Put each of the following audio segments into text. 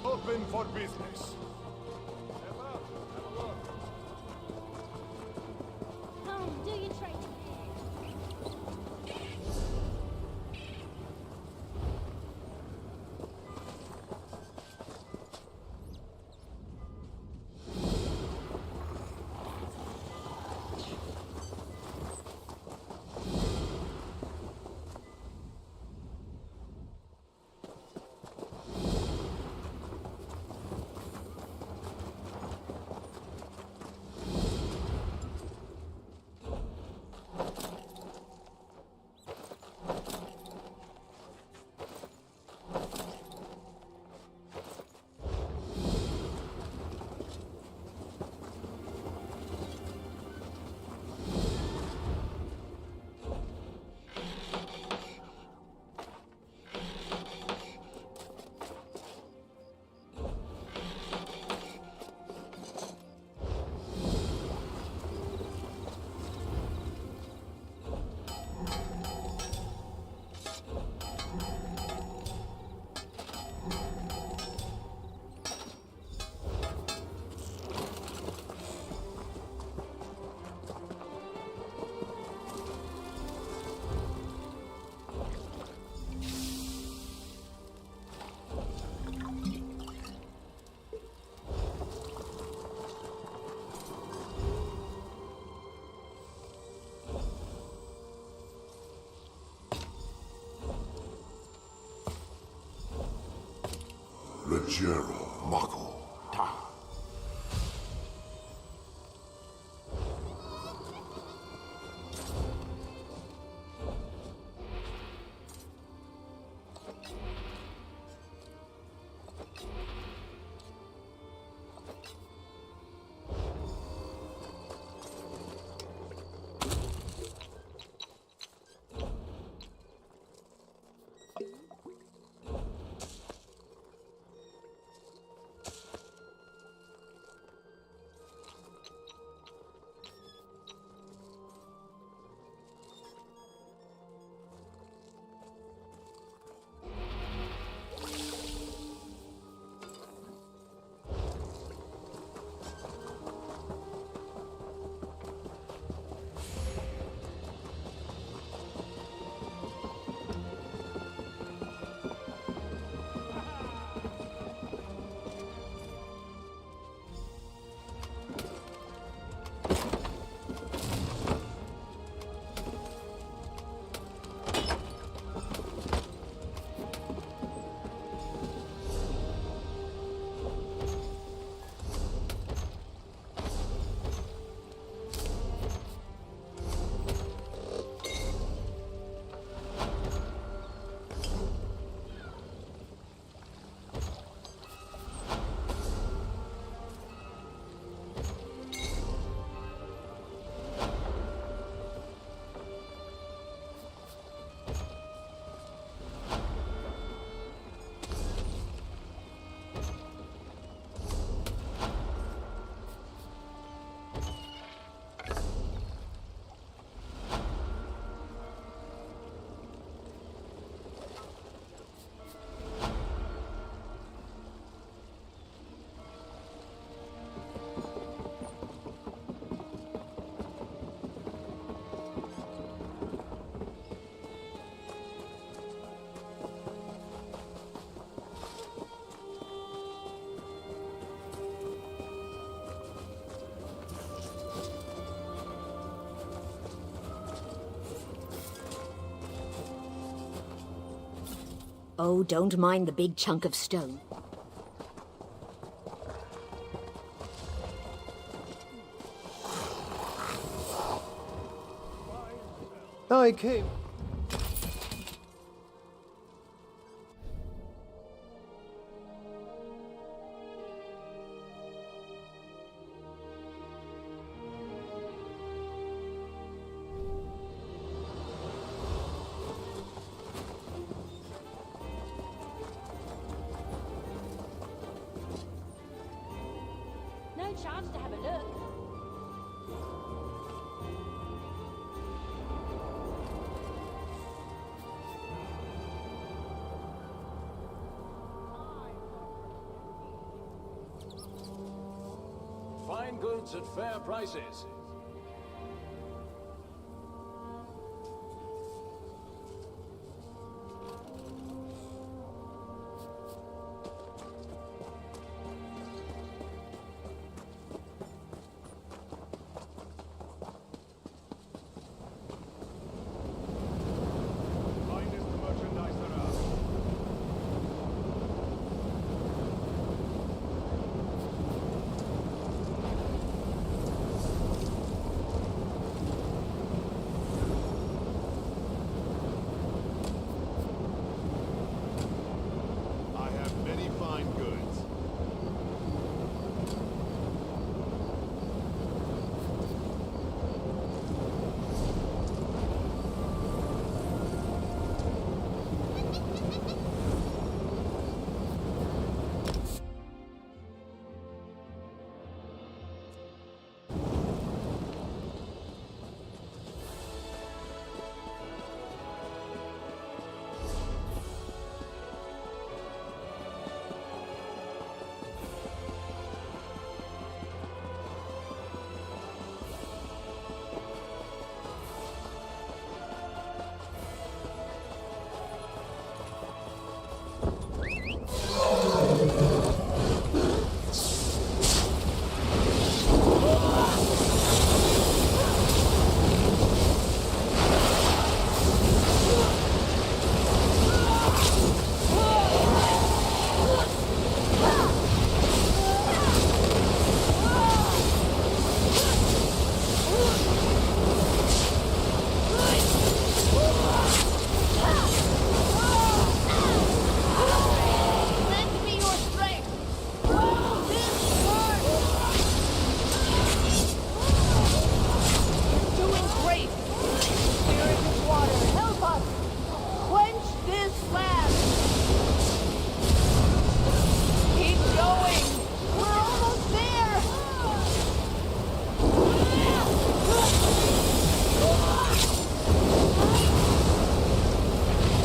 Open for business. Home, do your trade. Jero Mako Ta. Oh, don't mind the big chunk of stone. I came. No chance to have a look. Fine goods at fair prices. Finest merchandise around.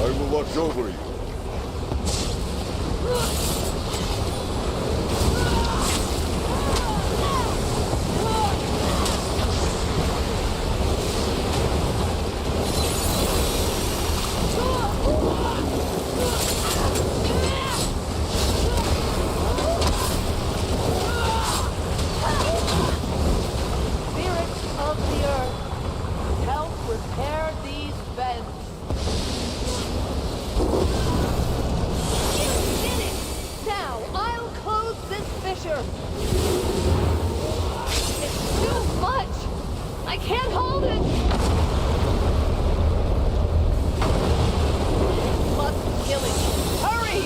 I will watch over you. Spirits of the earth, help repair these vents. You did it! Now I'll close this fissure. It's too much. I can't hold it. Must kill it. Hurry!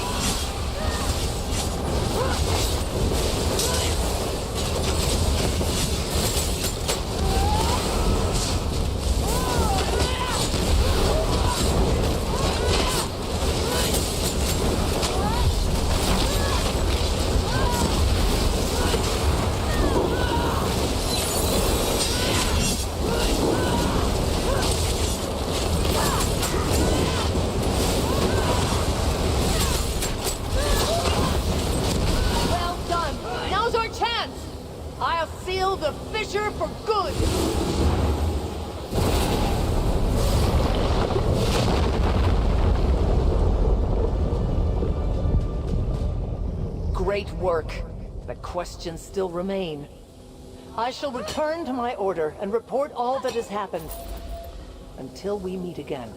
Well done. Now's our chance. I'll seal the fissure for good. Great work. But questions still remain. I shall return to my order and report all that has happened. Until we meet again.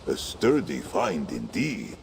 A sturdy find indeed.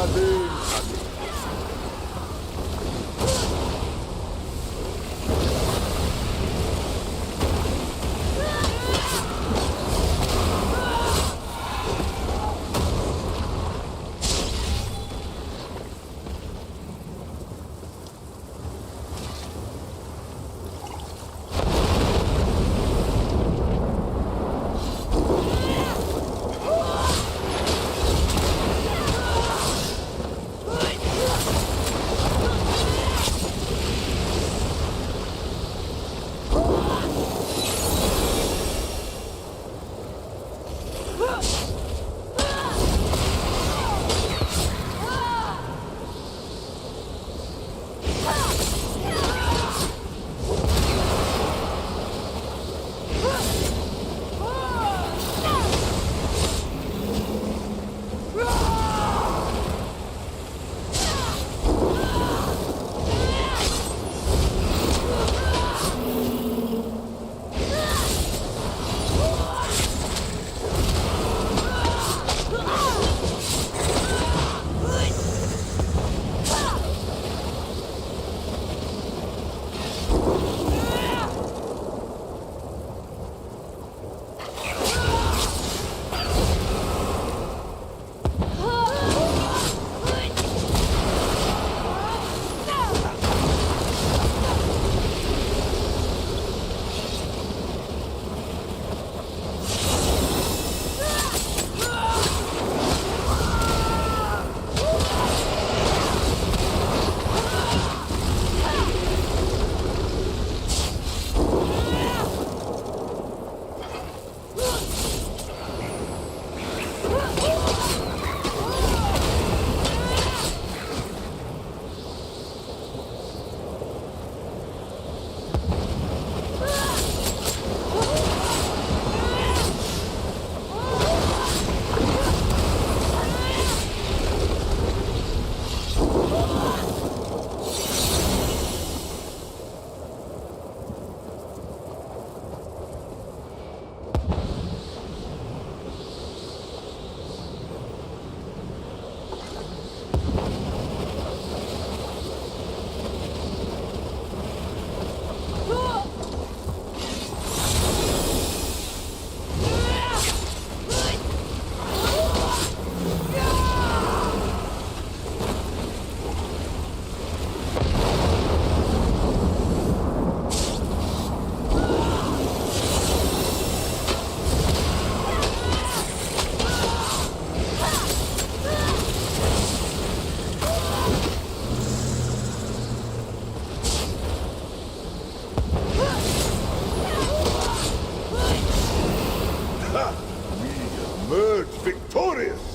Nothing. Emerge victorious!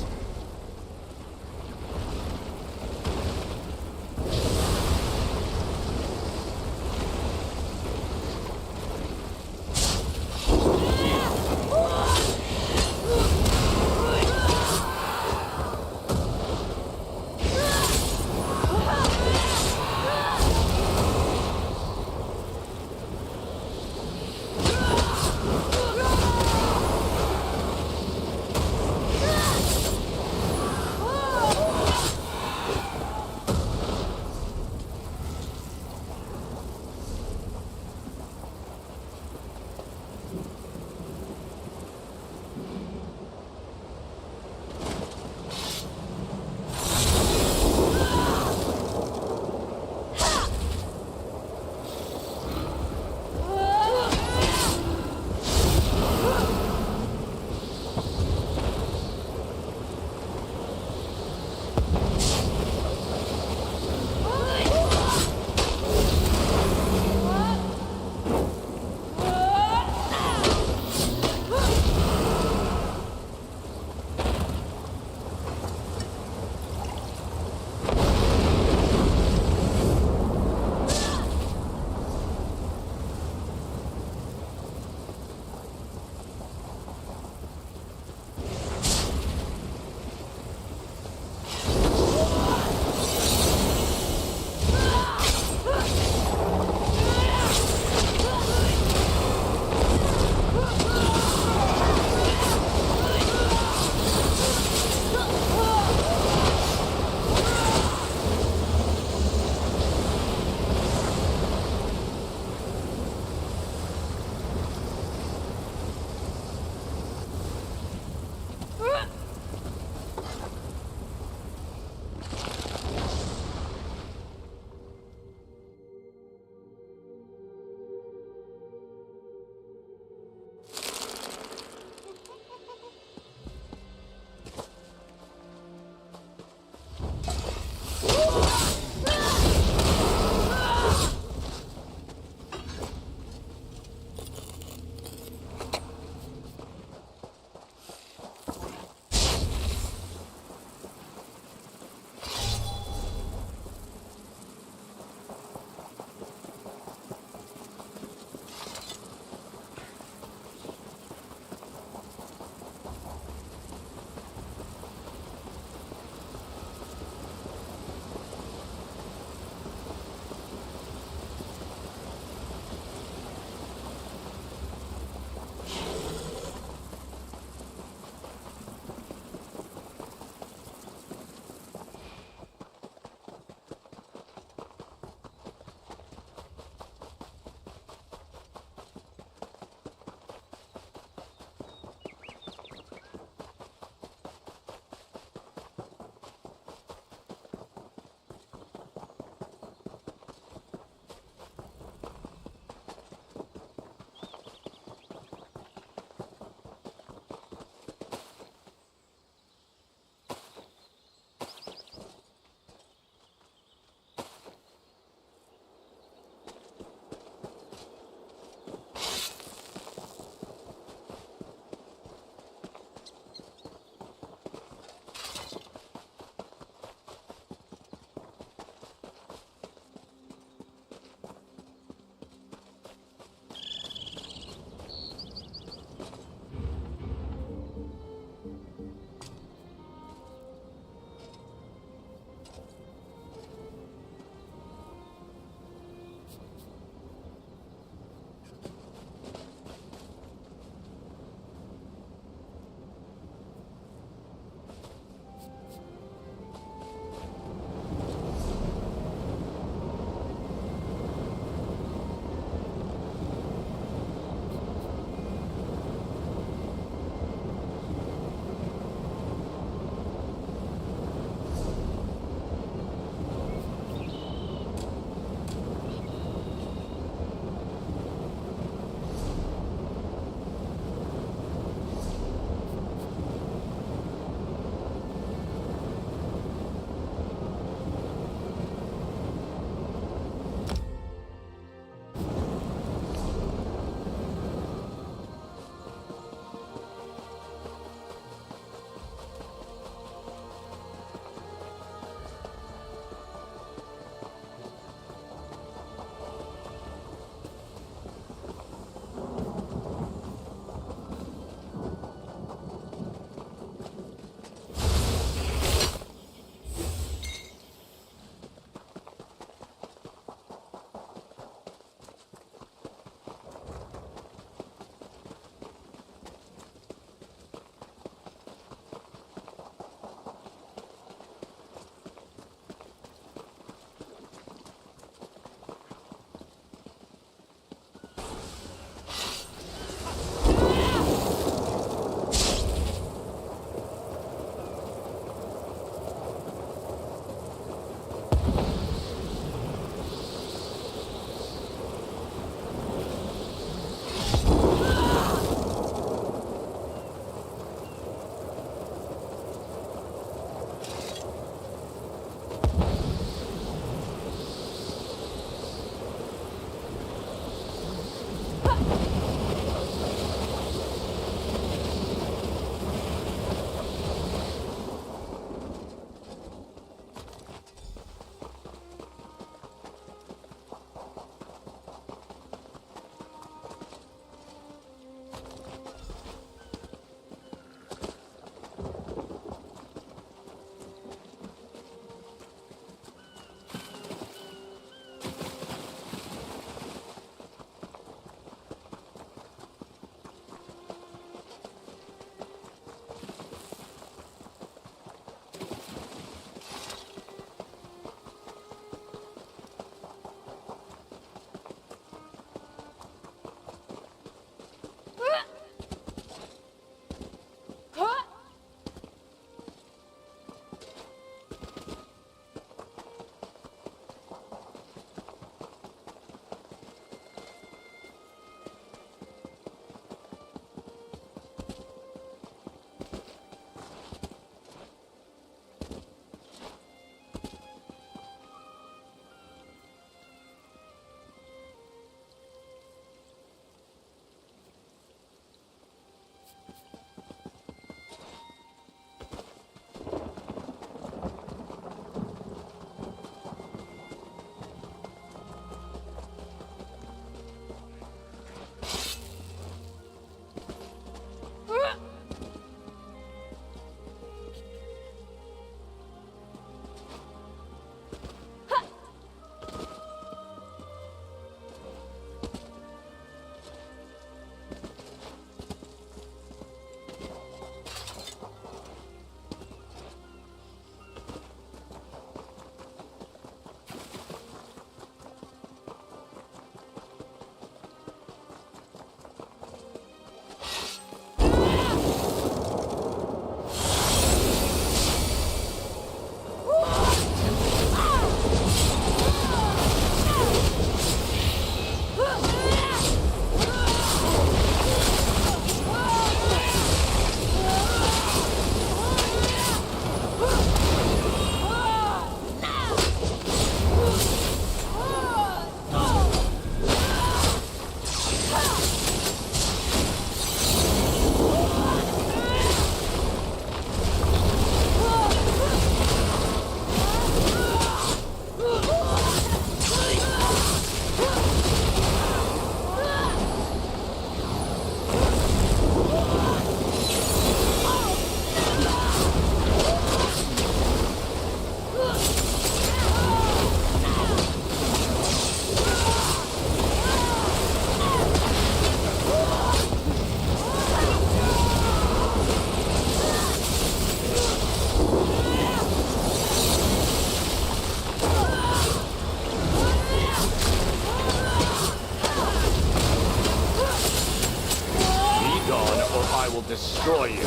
I will destroy you.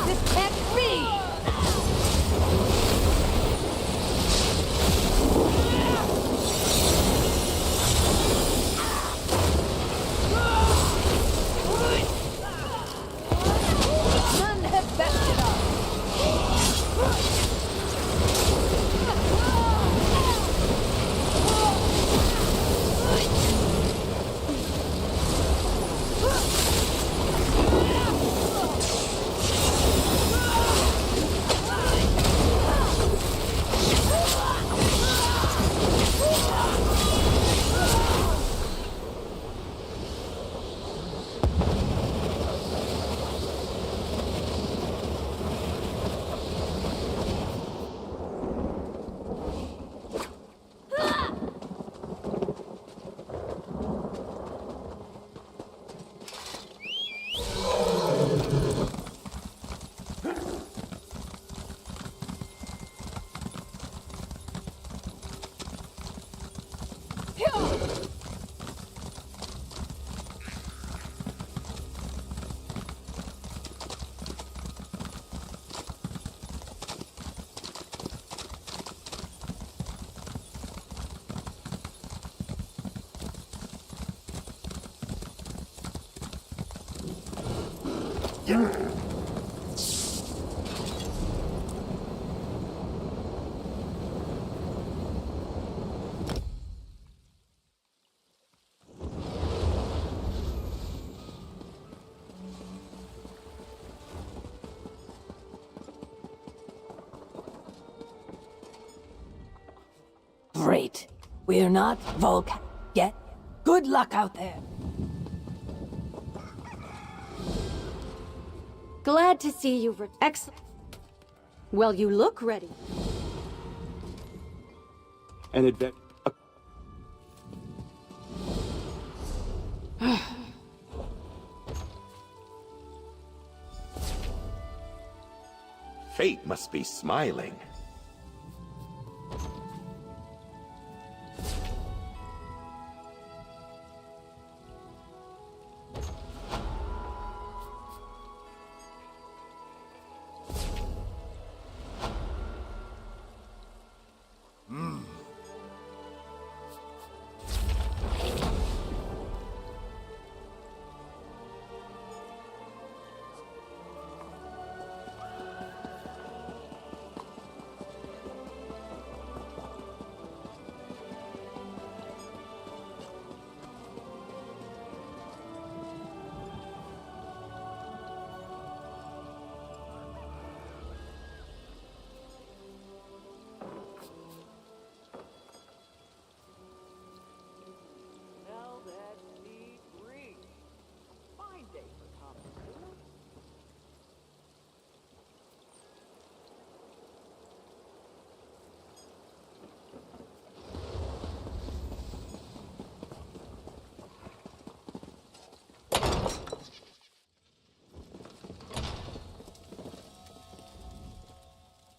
This can't be! None have bested us! Great. We're not Volk yet. Good luck out there. Glad to see you. Excellent. Well, you look ready. An advent. Fate must be smiling. Now that's the breeze. Fine day for common.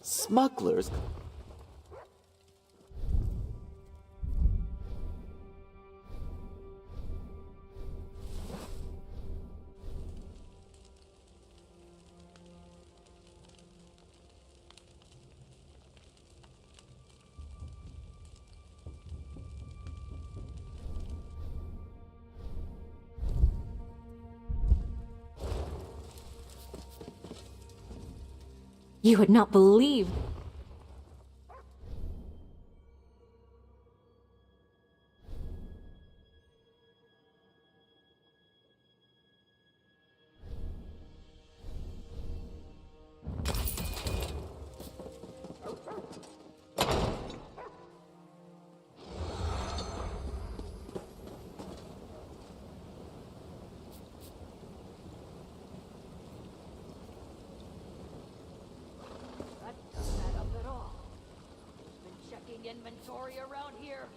Smugglers? You would not believe. That doesn't add up at all. Been checking inventory around here.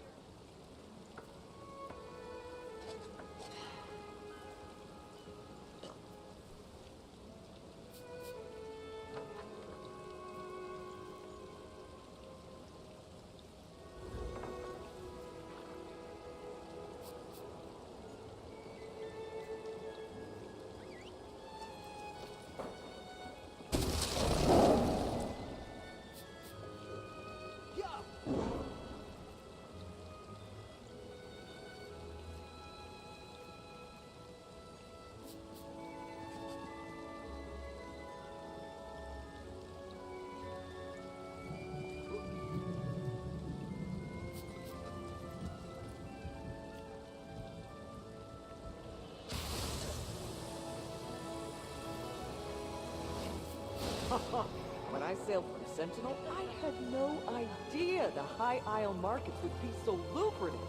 sailed from Sentinel, I had no idea the High Isle markets would be so lucrative.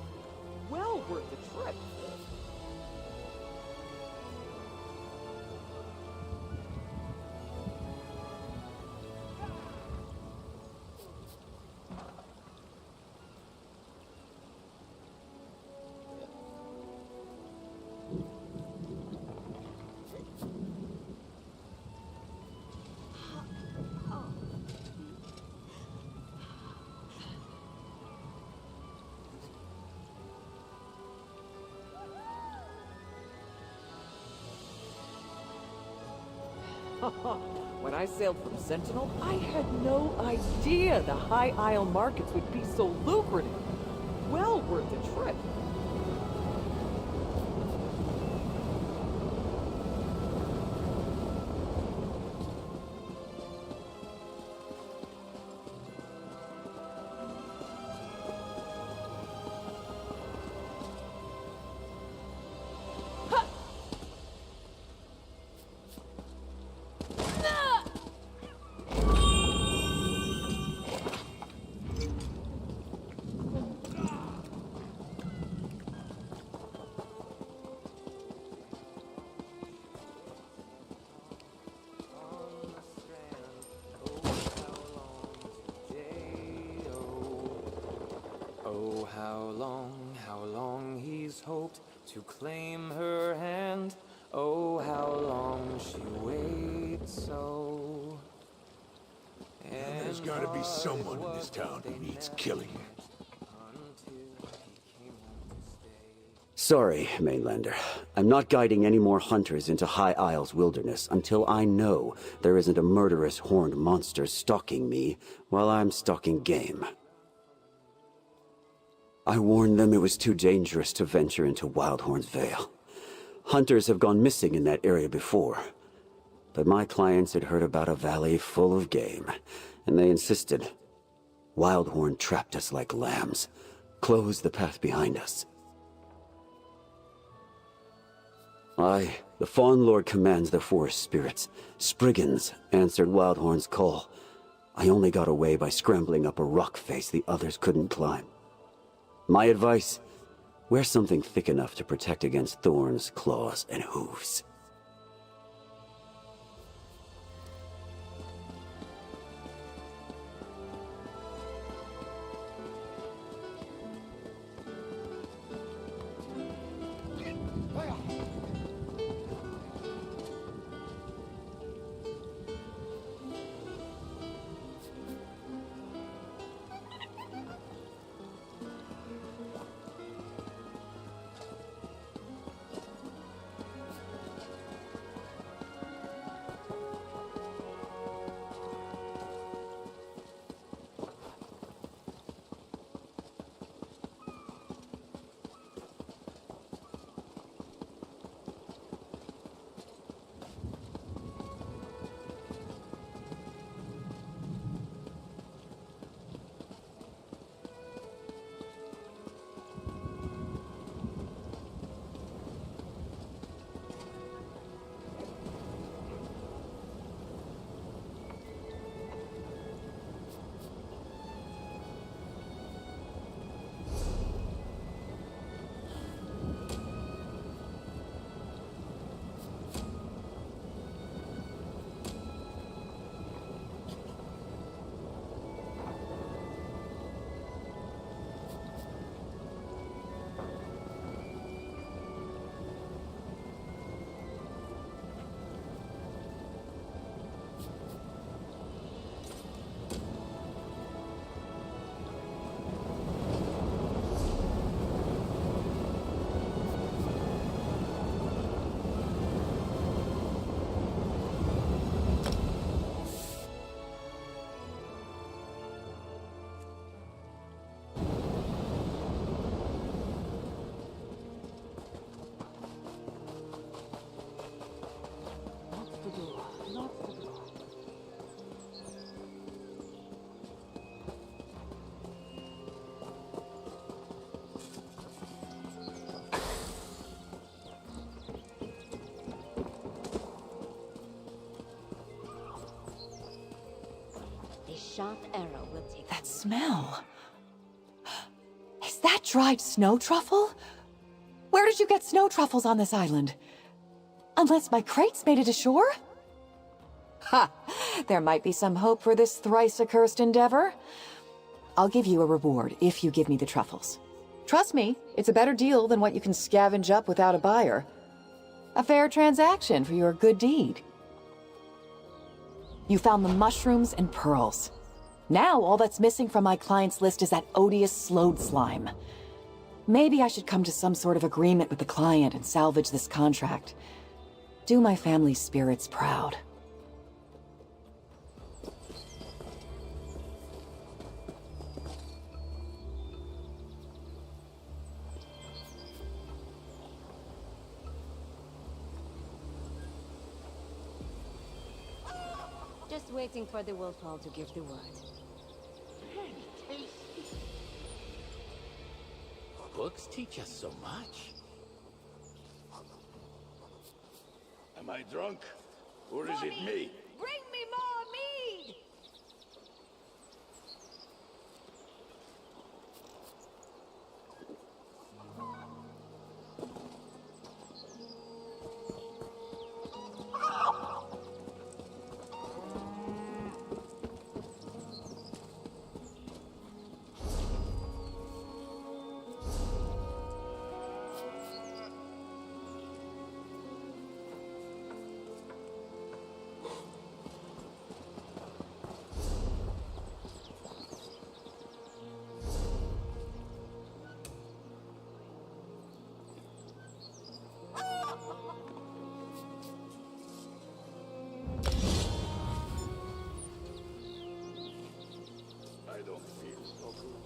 Well worth the trip. When I sailed from Sentinel, I had no idea the High Isle markets would be so lucrative. Well worth the trip. Oh, how long he's hoped to claim her hand. Oh, how long she waits so. There's gotta be someone in this town who needs killing. Sorry, Mainlander. I'm not guiding any more hunters into High Isle's wilderness until I know there isn't a murderous horned monster stalking me while I'm stalking game. I warned them it was too dangerous to venture into Wildhorn's Vale. Hunters have gone missing in that area before. But my clients had heard about a valley full of game, and they insisted. Wildhorn trapped us like lambs, closed the path behind us. The Fawn Lord commands the forest spirits. Spriggans answered Wildhorn's call. I only got away by scrambling up a rock face the others couldn't climb. My advice, wear something thick enough to protect against thorns, claws, and hooves. sharp arrow will take That smell. Is that dried snow truffle? Where did you get snow truffles on this island? Unless my crates made it ashore? Ha! There might be some hope for this thrice accursed endeavor. I'll give you a reward if you give me the truffles. Trust me, it's a better deal than what you can scavenge up without a buyer. A fair transaction for your good deed. You found the mushrooms and pearls. Now all that's missing from my client's list is that odious slowed slime. Maybe I should come to some sort of agreement with the client and salvage this contract. Do my family's spirits proud. Just waiting for the wolf hall to give the word. Books teach us so much. Am I drunk? Or is it me? Bring me more mead! I don't feel so good.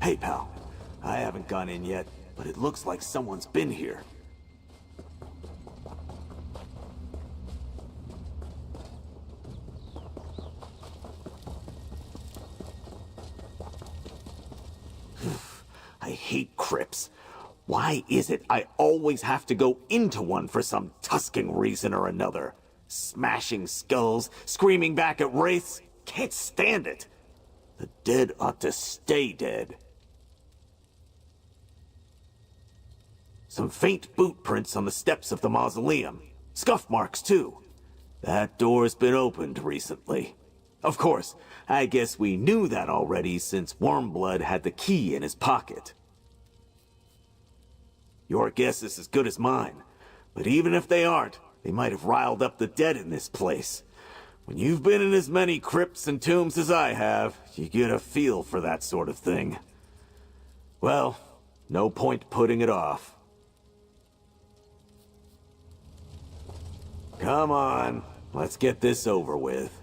Hey, pal. I haven't gone in yet, but it looks like someone's been here. I hate crypts. Why is it I always have to go into one for some Tuscan reason or another? Smashing skulls, screaming back at wraiths. Can't stand it. The dead ought to stay dead. Some faint boot prints on the steps of the mausoleum. Scuff marks, too. That door's been opened recently. Of course, I guess we knew that already since Wormblood had the key in his pocket. Your guess is as good as mine. But even if they aren't, they might have riled up the dead in this place. When you've been in as many crypts and tombs as I have, you get a feel for that sort of thing. Well, no point putting it off. Come on, let's get this over with.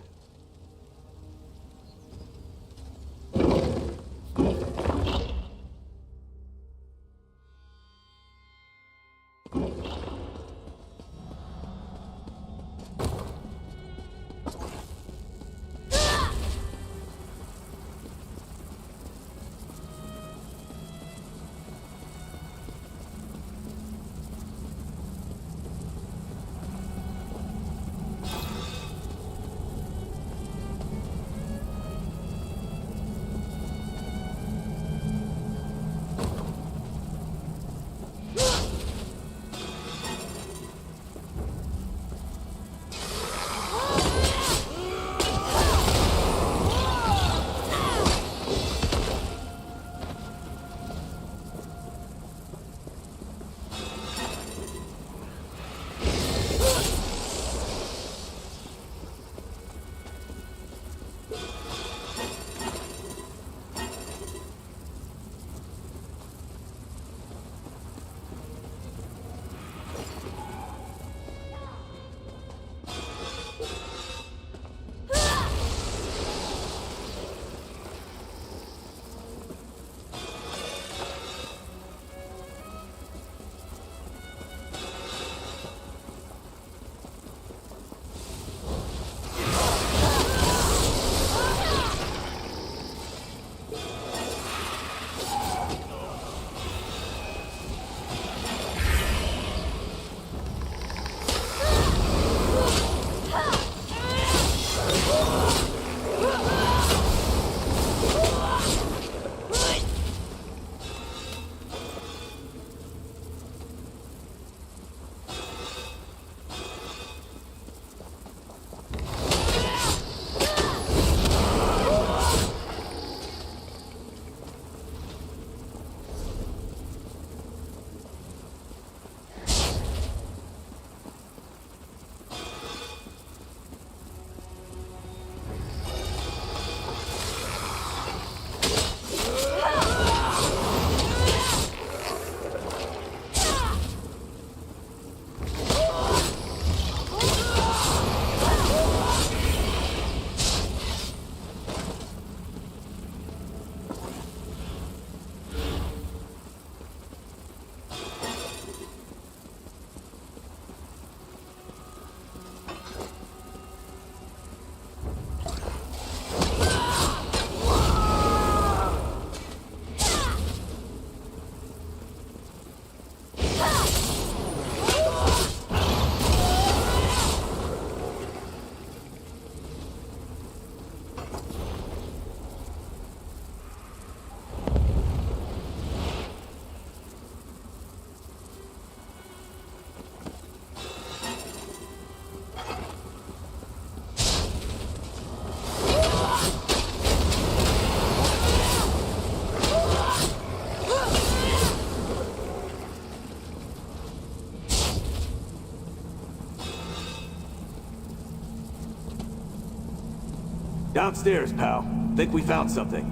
Downstairs, pal. Think we found something.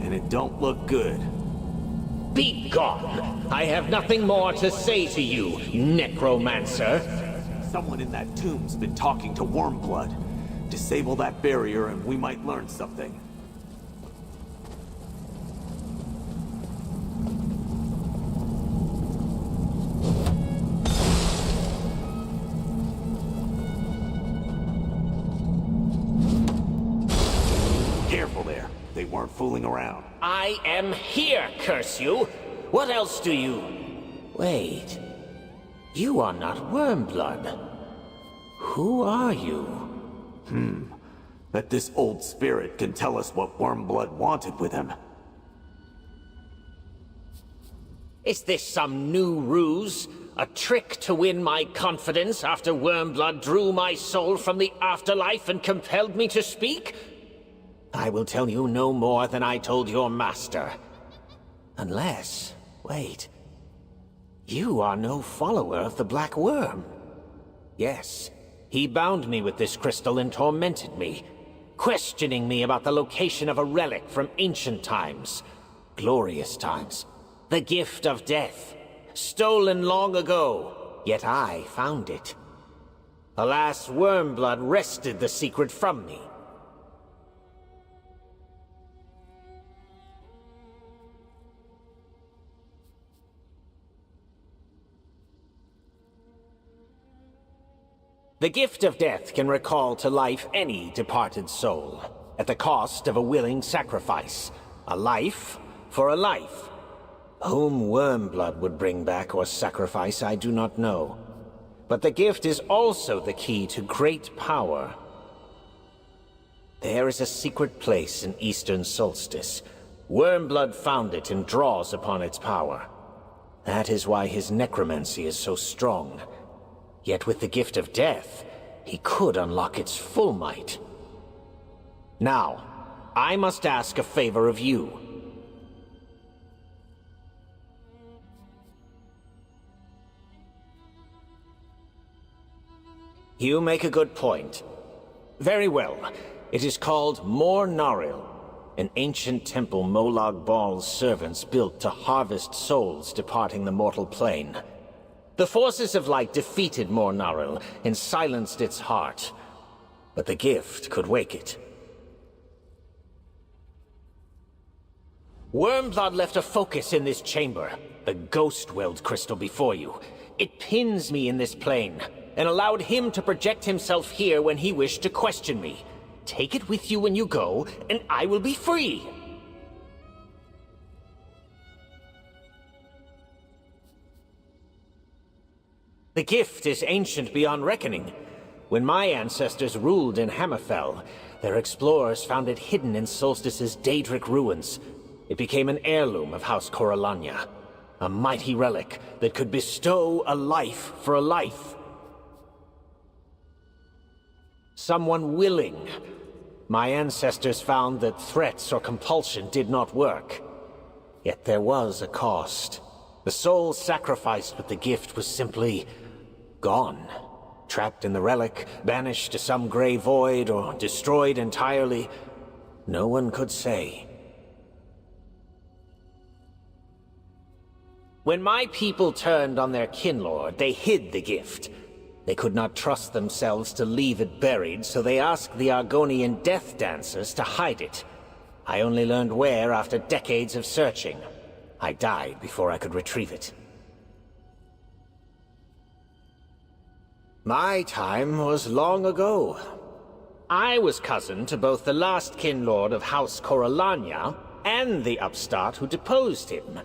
And it don't look good. Be gone! I have nothing more to say to you, necromancer. Someone in that tomb's been talking to Wormblood. Disable that barrier and we might learn something. Careful there. They weren't fooling around. I am here, curse you! What else do you... Wait... You are not Wormblood. Who are you? That this old spirit can tell us what Wormblood wanted with him. Is this some new ruse? A trick to win my confidence after Wormblood drew my soul from the afterlife and compelled me to speak? I will tell you no more than I told your master. Unless... wait... You are no follower of the Black Worm. Yes, he bound me with this crystal and tormented me, questioning me about the location of a relic from ancient times, glorious times, the gift of death, stolen long ago, yet I found it. Alas, Wormblood wrested the secret from me. The gift of death can recall to life any departed soul, at the cost of a willing sacrifice. A life for a life. Whom Wormblood would bring back or sacrifice, I do not know. But the gift is also the key to great power. There is a secret place in Eastern Solstice. Wormblood found it and draws upon its power. That is why his necromancy is so strong. Yet with the gift of death, he could unlock its full might. Now, I must ask a favor of you. You make a good point. Very well. It is called Mor Naril, an ancient temple Molag Bal's servants built to harvest souls departing the mortal plane. The forces of light defeated Mor Naril and silenced its heart, but the gift could wake it. Wormblood left a focus in this chamber, the Ghost Weld crystal before you. It pins me in this plane, and allowed him to project himself here when he wished to question me. Take it with you when you go, and I will be free! The gift is ancient beyond reckoning. When my ancestors ruled in Hammerfell, their explorers found it hidden in Solstice's Daedric ruins. It became an heirloom of House Corellania, a mighty relic that could bestow a life for a life. Someone willing. My ancestors found that threats or compulsion did not work. Yet there was a cost. The soul sacrificed with the gift was simply gone. Trapped in the relic, banished to some gray void, or destroyed entirely. No one could say. When my people turned on their kinlord, they hid the gift. They could not trust themselves to leave it buried, so they asked the Argonian death dancers to hide it. I only learned where after decades of searching. I died before I could retrieve it. My time was long ago. I was cousin to both the last kinlord of House Corellania and the upstart who deposed him.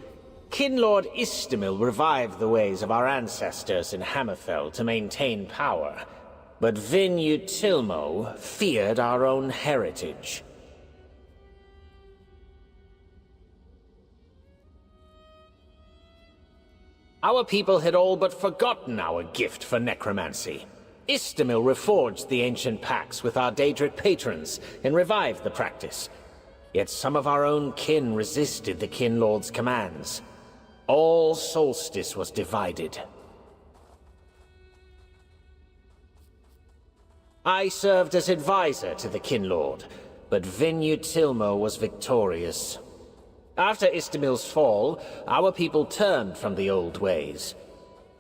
Kinlord Istamil revived the ways of our ancestors in Hammerfell to maintain power, but Vin-Utilmo feared our own heritage. Our people had all but forgotten our gift for necromancy. Istamil reforged the ancient pacts with our Daedric patrons and revived the practice. Yet some of our own kin resisted the Kinlord's commands. All Solstice was divided. I served as advisor to the Kinlord, but Vin-Utilmo was victorious. After Istamil's fall, our people turned from the old ways.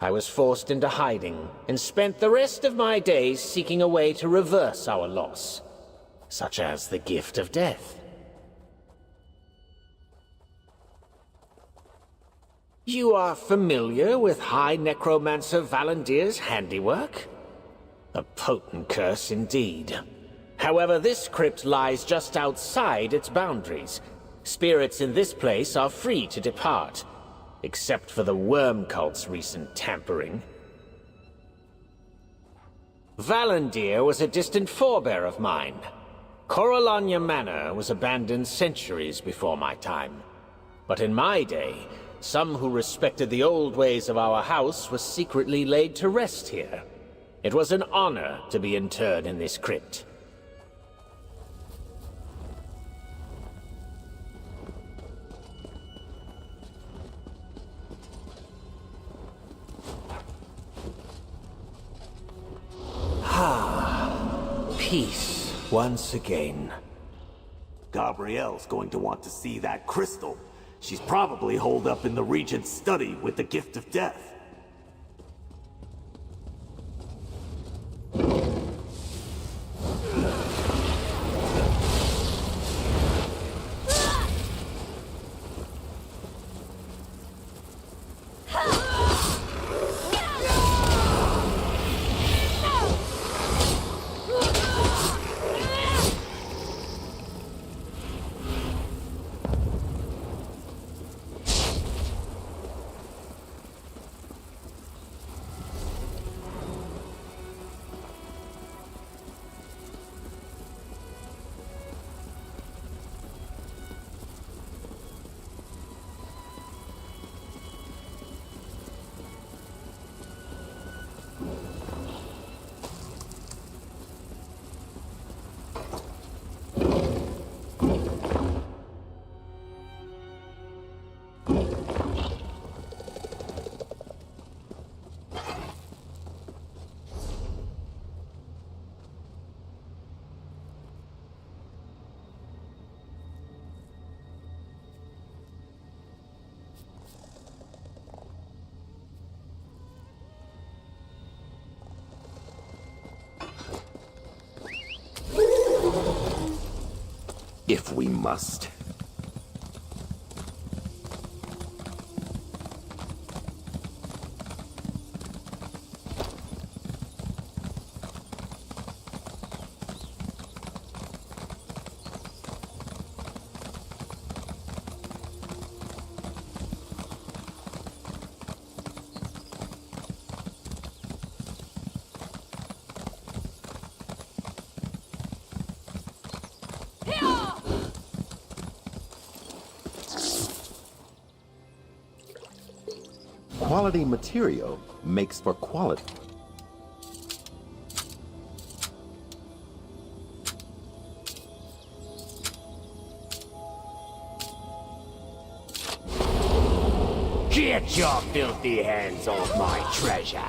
I was forced into hiding, and spent the rest of my days seeking a way to reverse our loss, such as the gift of death. You are familiar with High Necromancer Valandir's handiwork? A potent curse indeed. However, this crypt lies just outside its boundaries. Spirits in this place are free to depart, except for the worm cult's recent tampering. Valandir was a distant forebear of mine. Coralania Manor was abandoned centuries before my time. But in my day, some who respected the old ways of our house were secretly laid to rest here. It was an honor to be interred in this crypt. Peace once again. Gabrielle's going to want to see that crystal. She's probably holed up in the Regent's study with the gift of death. If we must. Quality material makes for quality. Get your filthy hands off my treasure!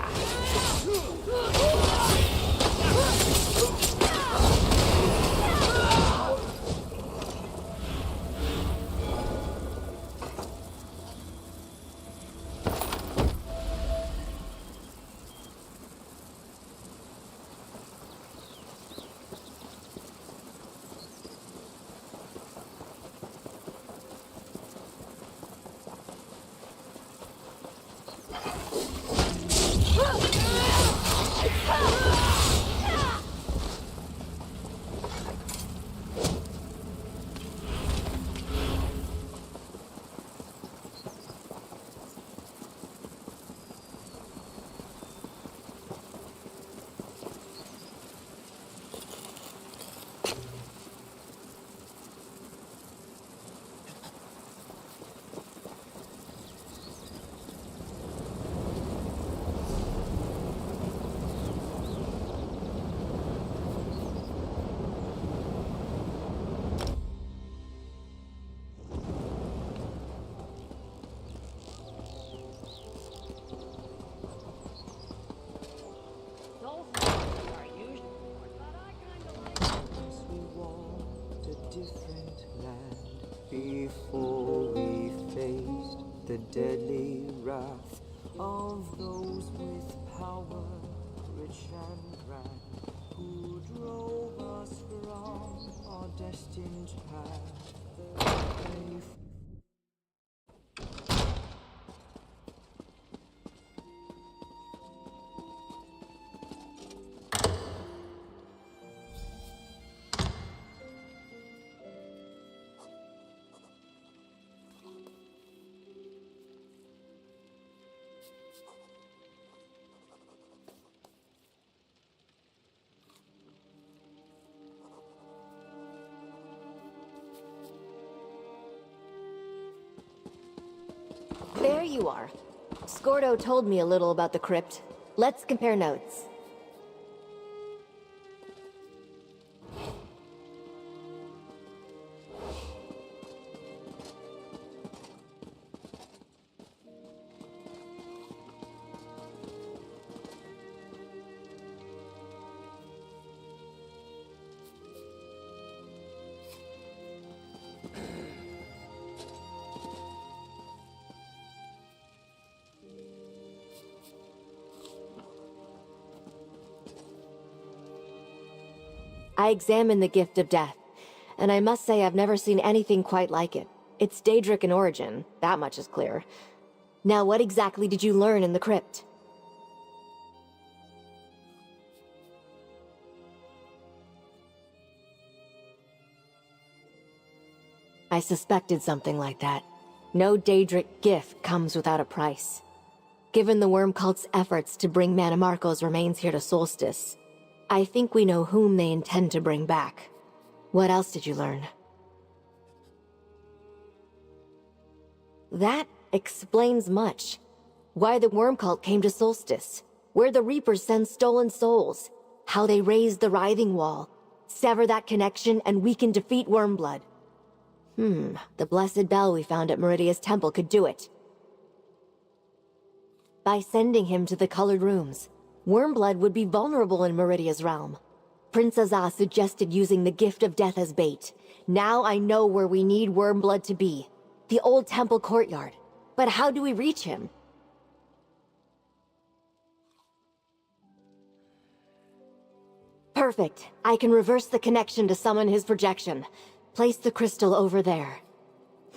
Before we faced the deadly wrath of those with power, rich and grand, who drove us from our destined path. There you are. Scordo told me a little about the crypt. Let's compare notes. I examined the Gift of Death, and I must say I've never seen anything quite like it. It's Daedric in origin, that much is clear. Now, what exactly did you learn in the crypt? I suspected something like that. No Daedric gift comes without a price. Given the Worm Cult's efforts to bring Mannimarco's remains here to Solstice, I think we know whom they intend to bring back. What else did you learn? That explains much. Why the Worm Cult came to Solstice, where the Reapers send stolen souls, how they raised the Writhing Wall, sever that connection, and we can defeat Wormblood. The blessed bell we found at Meridia's temple could do it. By sending him to the Colored Rooms, Wormblood would be vulnerable in Meridia's realm. Prince Azaz suggested using the Gift of Death as bait. Now I know where we need Wormblood to be. The old temple courtyard. But how do we reach him? Perfect. I can reverse the connection to summon his projection. Place the crystal over there.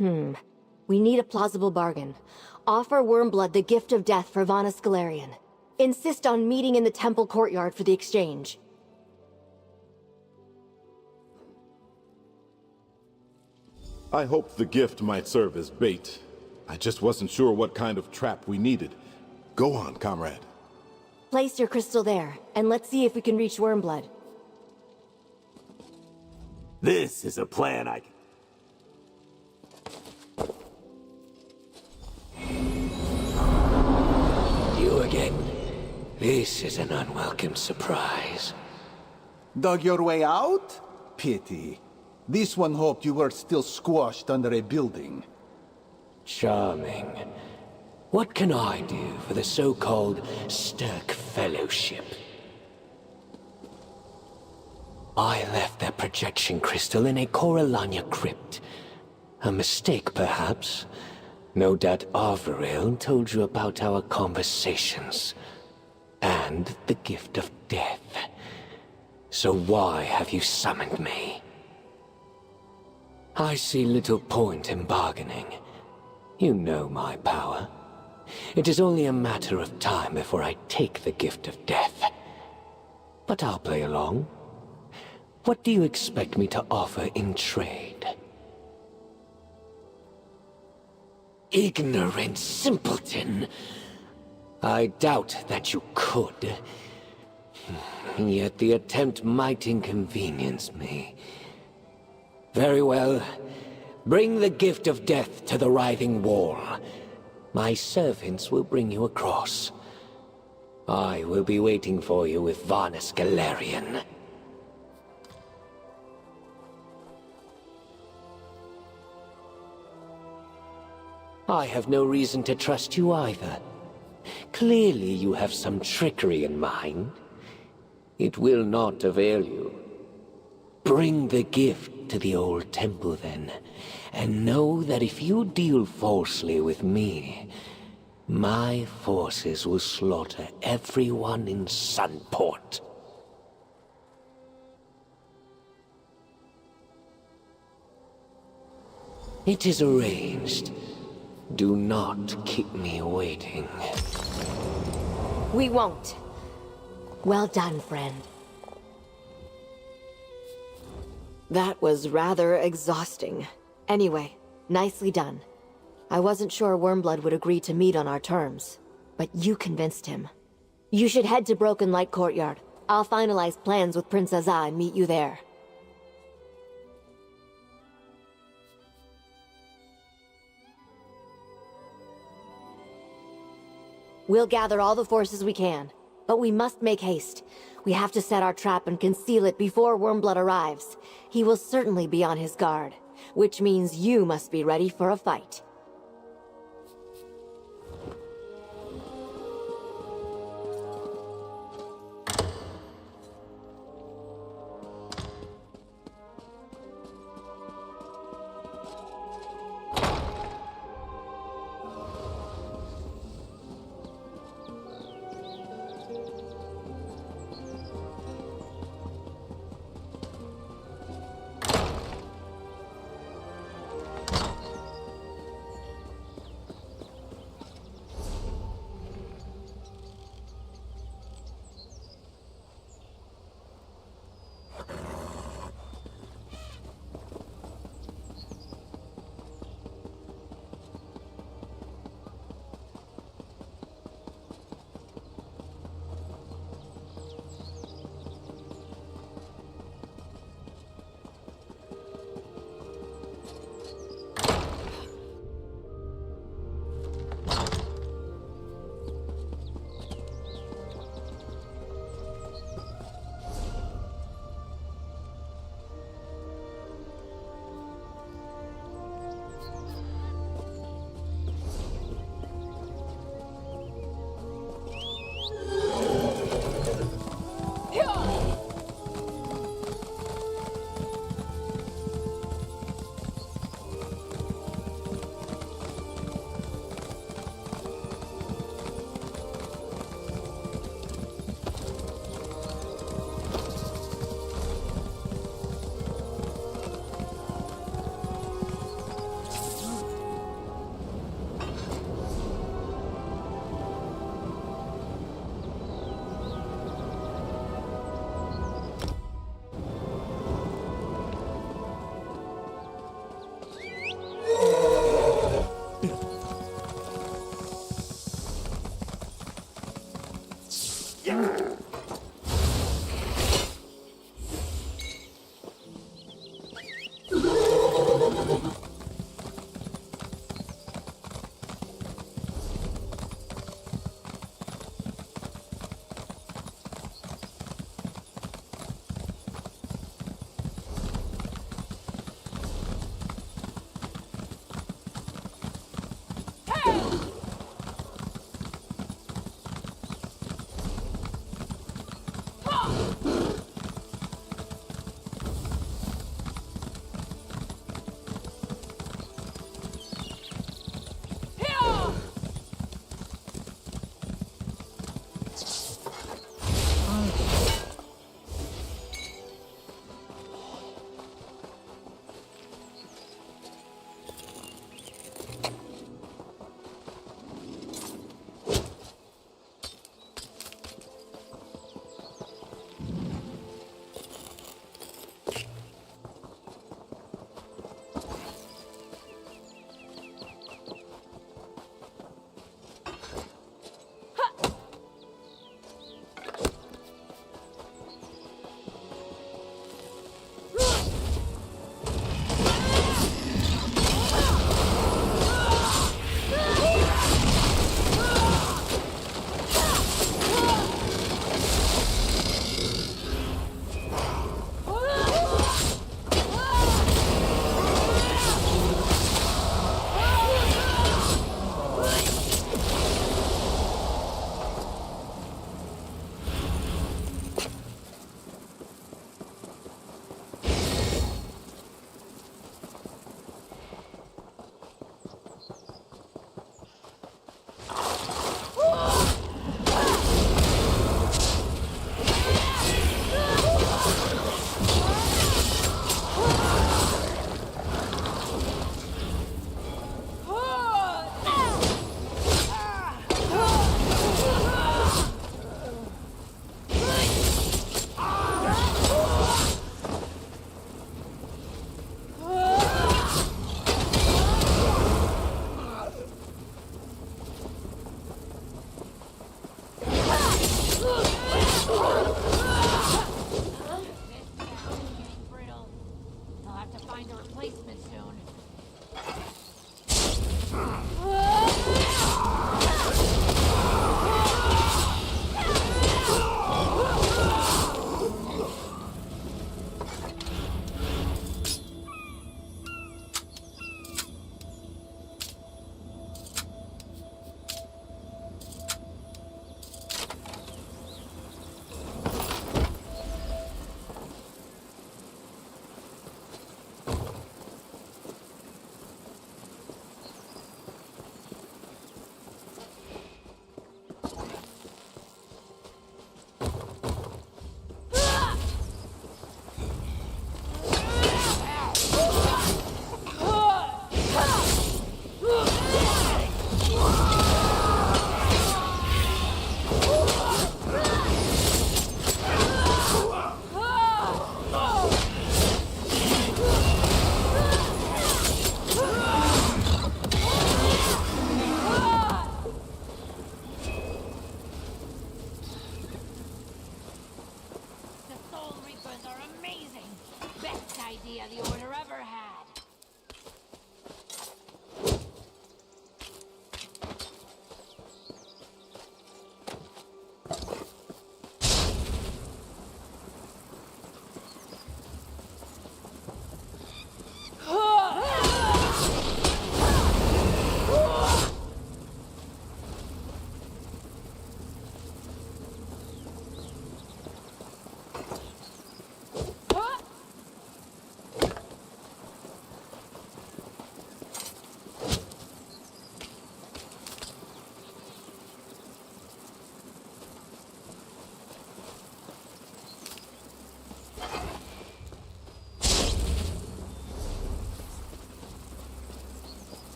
We need a plausible bargain. Offer Wormblood the Gift of Death for Vana Scalarian. Insist on meeting in the temple courtyard for the exchange. I hoped the gift might serve as bait. I just wasn't sure what kind of trap we needed. Go on, comrade. Place your crystal there, and let's see if we can reach Wormblood. This is a plan I can... You again? This is an unwelcome surprise. Dug your way out? Pity. This one hoped you were still squashed under a building. Charming. What can I do for the so-called Stirk Fellowship? I left their projection crystal in a Coralania crypt. A mistake, perhaps. No doubt Arveril told you about our conversations. And the Gift of Death. So why have you summoned me? I see little point in bargaining. You know my power. It is only a matter of time before I take the Gift of Death. But I'll play along. What do you expect me to offer in trade? Ignorant simpleton! I doubt that you could. Yet the attempt might inconvenience me. Very well. Bring the Gift of Death to the Writhing Wall. My servants will bring you across. I will be waiting for you with Vana Scalarian. I have no reason to trust you either. Clearly you have some trickery in mind. It will not avail you. Bring the gift to the old temple then, and know that if you deal falsely with me, my forces will slaughter everyone in Sunport. It is arranged. Do not keep me waiting. We won't. Well done, friend. That was rather exhausting. Anyway, nicely done. I wasn't sure Wormblood would agree to meet on our terms, but you convinced him. You should head to Broken Light Courtyard. I'll finalize plans with Prince Azah and meet you there. We'll gather all the forces we can, but we must make haste. We have to set our trap and conceal it before Wormblood arrives. He will certainly be on his guard, which means you must be ready for a fight.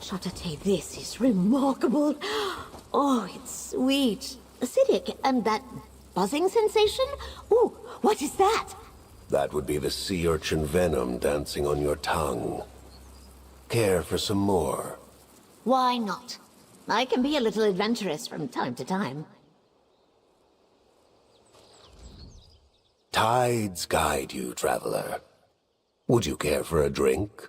Shotate, this is remarkable. Oh, it's sweet. Acidic. And that buzzing sensation? Ooh, what is that? That would be the sea urchin venom dancing on your tongue. Care for some more? Why not? I can be a little adventurous from time to time. Tides guide you, traveler. Would you care for a drink?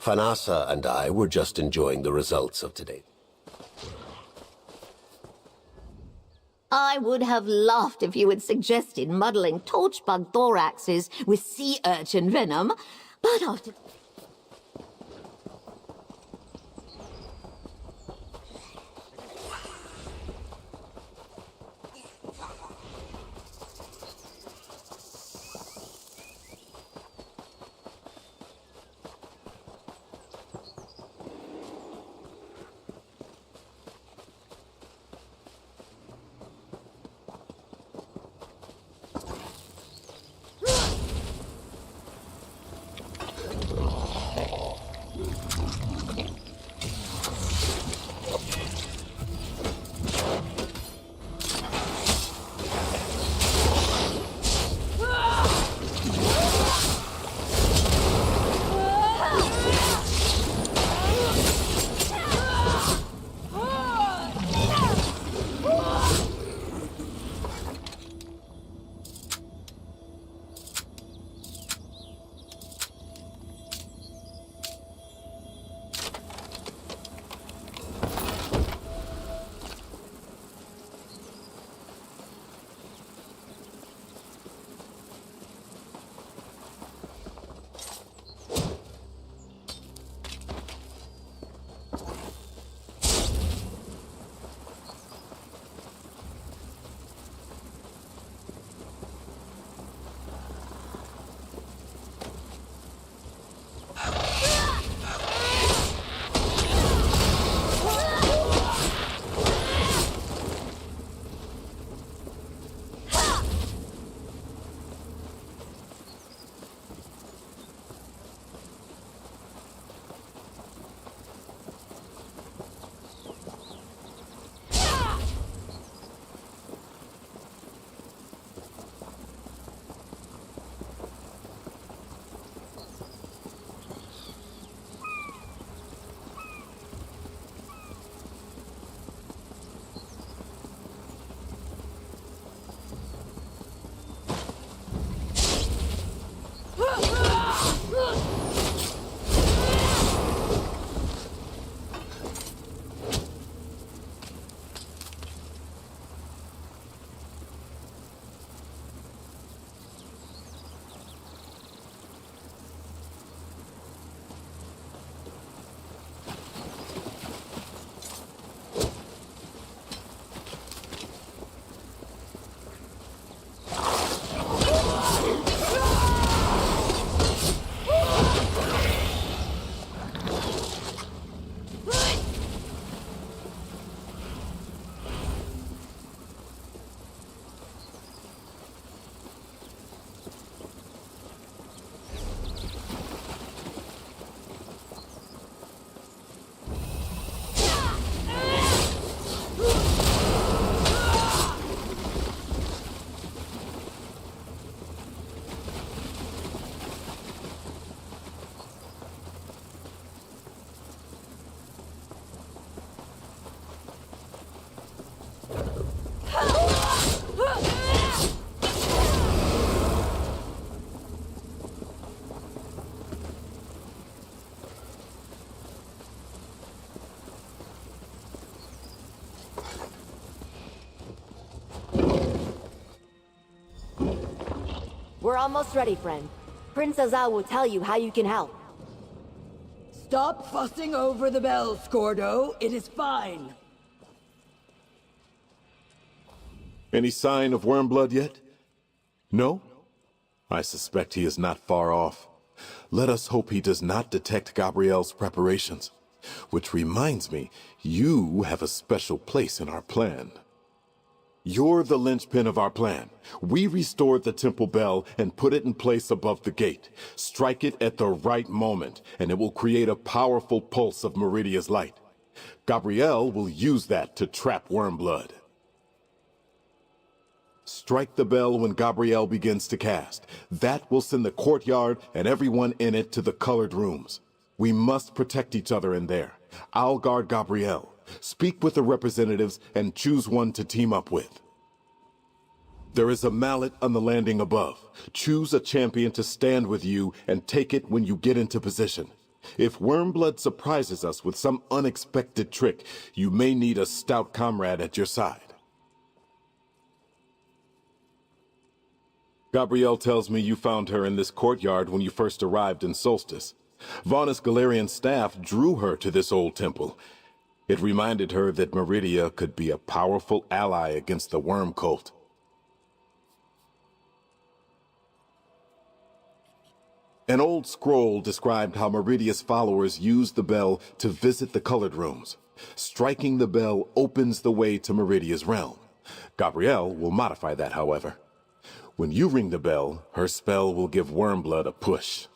Fanasa and I were just enjoying the results of today. I would have laughed if you had suggested muddling torchbug thoraxes with sea urchin venom, but after... We're almost ready, friend. Prince Azal will tell you how you can help. Stop fussing over the bells, Scordo. It is fine. Any sign of Wormblood yet? No? I suspect he is not far off. Let us hope he does not detect Gabrielle's preparations. Which reminds me, you have a special place in our plan. You're the linchpin of our plan. We restored the temple bell and put it in place above the gate. Strike it at the right moment, and it will create a powerful pulse of Meridia's light. Gabrielle will use that to trap Wormblood. Strike the bell when Gabrielle begins to cast. That will send the courtyard and everyone in it to the colored rooms. We must protect each other in there. I'll guard Gabrielle. Speak with the representatives and choose one to team up with. There is a mallet on the landing above. Choose a champion to stand with you and take it when you get into position. If Wormblood surprises us with some unexpected trick, you may need a stout comrade at your side. Gabrielle tells me you found her in this courtyard when you first arrived in Solstice. Vaunus Galerian's staff drew her to this old temple. It reminded her that Meridia could be a powerful ally against the Worm Cult. An old scroll described how Meridia's followers used the bell to visit the colored rooms. Striking the bell opens the way to Meridia's realm. Gabrielle will modify that, however. When you ring the bell, her spell will give Wormblood a push.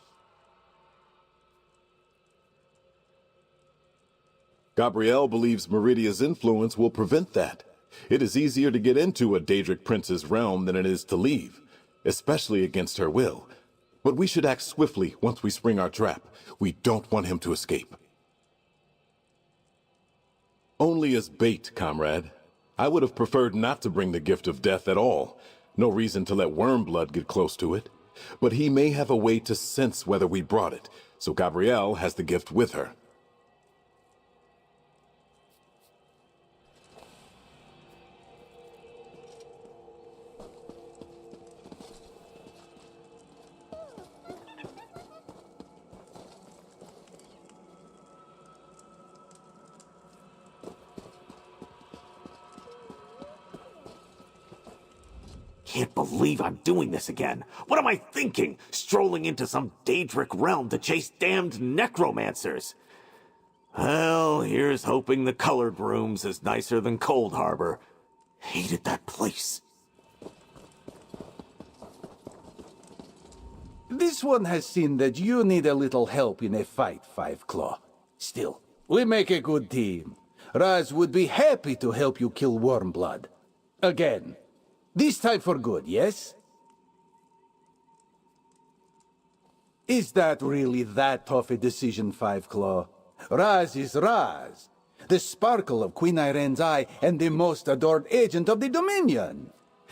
Gabrielle believes Meridia's influence will prevent that. It is easier to get into a Daedric prince's realm than it is to leave, especially against her will. But we should act swiftly once we spring our trap. We don't want him to escape. Only as bait, comrade. I would have preferred not to bring the gift of death at all. No reason to let Wormblood get close to it. But he may have a way to sense whether we brought it, so Gabrielle has the gift with her. Can't believe I'm doing this again. What am I thinking? Strolling into some Daedric realm to chase damned necromancers. Well, here's hoping the colored rooms is nicer than Cold Harbor. Hated that place. This one has seen that you need a little help in a fight, Five Claw. Still, we make a good team. Raz would be happy to help you kill Wormblood. Again. This time for good, yes? Is that really that tough a decision, Five Claw? Raz is Raz. The sparkle of Queen Irene's eye and the most adored agent of the Dominion.